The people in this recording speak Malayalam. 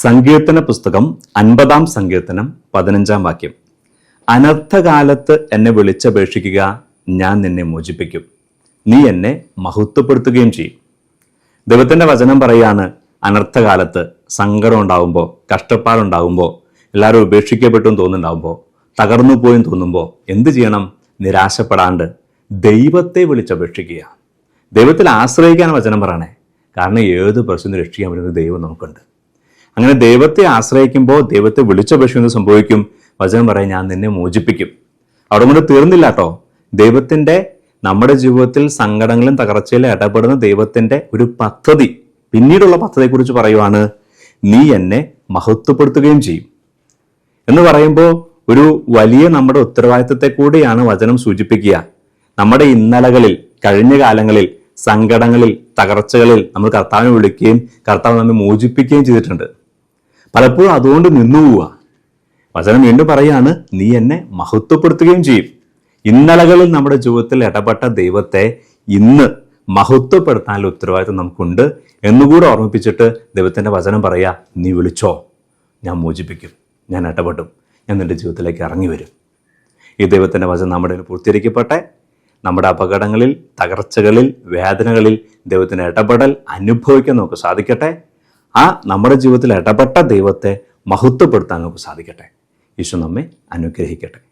സങ്കീർത്തന പുസ്തകം 50 സങ്കീർത്തനം 15 വാക്യം. അനർത്ഥകാലത്ത് എന്നെ വിളിച്ചപേക്ഷിക്കുക, ഞാൻ നിന്നെ മോചിപ്പിക്കും, നീ എന്നെ മഹത്വപ്പെടുത്തുകയും ചെയ്യും. ദൈവത്തിന്റെ വചനം പറയാണ്, അനർത്ഥകാലത്ത് സങ്കടം ഉണ്ടാകുമ്പോൾ, കഷ്ടപ്പാടുണ്ടാകുമ്പോൾ, എല്ലാവരും ഉപേക്ഷിക്കപ്പെട്ടു തോന്നുന്നുണ്ടാകുമ്പോൾ, തകർന്നു പോയും തോന്നുമ്പോൾ എന്ത് ചെയ്യണം? നിരാശപ്പെടാണ്ട് ദൈവത്തെ വിളിച്ചപേക്ഷിക്കുക. ദൈവത്തിൽ ആശ്രയിക്കാൻ വചനം പറയണേ. കാരണം ഏത് പ്രശ്നം രക്ഷിക്കാൻ പറ്റുന്ന ദൈവം നമുക്കുണ്ട്. അങ്ങനെ ദൈവത്തെ ആശ്രയിക്കുമ്പോൾ, ദൈവത്തെ വിളിച്ചപേക്ഷിക്കുന്നത് സംഭവിക്കും. വചനം പറയും, ഞാൻ നിന്നെ മോചിപ്പിക്കും. അവിടെ കൊണ്ട് തീർന്നില്ല കേട്ടോ. ദൈവത്തിന്റെ നമ്മുടെ ജീവിതത്തിൽ സങ്കടങ്ങളും തകർച്ചയിലും ഇടപെടുന്ന ദൈവത്തിന്റെ ഒരു പദ്ധതി, പിന്നീടുള്ള പദ്ധതിയെക്കുറിച്ച് പറയുവാണ്, നീ എന്നെ മഹത്വപ്പെടുത്തുകയും ചെയ്യും എന്ന് പറയുമ്പോൾ ഒരു വലിയ നമ്മുടെ ഉത്തരവാദിത്തത്തെ കൂടിയാണ് വചനം സൂചിപ്പിക്കുക. നമ്മുടെ ഇന്നലകളിൽ, കഴിഞ്ഞ കാലങ്ങളിൽ, സങ്കടങ്ങളിൽ, തകർച്ചകളിൽ നമ്മൾ കർത്താവിനെ വിളിക്കുകയും കർത്താവ് നമ്മെ മോചിപ്പിക്കുകയും ചെയ്തിട്ടുണ്ട്. പലപ്പോഴും അതുകൊണ്ട് നിന്നു പോവുക. വചനം വീണ്ടും പറയാണ്, നീ എന്നെ മഹത്വപ്പെടുത്തുകയും ചെയ്യും. ഇന്നലകളിൽ നമ്മുടെ ജീവിതത്തിൽ ഇടപെട്ട ദൈവത്തെ ഇന്ന് മഹത്വപ്പെടുത്താനുള്ള ഉത്തരവാദിത്വം നമുക്കുണ്ട് എന്നുകൂടെ ഓർമ്മിപ്പിച്ചിട്ട് ദൈവത്തിന്റെ വചനം പറയാ, നീ വിളിച്ചോ, ഞാൻ മോചിപ്പിക്കും, ഞാൻ ഇടപെടും, ഞാൻ നിന്റെ ജീവിതത്തിലേക്ക് ഇറങ്ങി വരും. ഈ ദൈവത്തിന്റെ വചനം നമ്മുടെ പൂർത്തീകരിക്കട്ടെ. നമ്മുടെ അപകടങ്ങളിൽ, തകർച്ചകളിൽ, വേദനകളിൽ ദൈവത്തിന് ഇടപെടൽ അനുഭവിക്കാൻ നമുക്ക് സാധിക്കട്ടെ. ആ നമ്മുടെ ജീവിതത്തിൽ ഇടപെട്ട ദൈവത്തെ മഹത്വപ്പെടുത്താൻ നമുക്ക് സാധിക്കട്ടെ. ഈശോ നമ്മെ അനുഗ്രഹിക്കട്ടെ.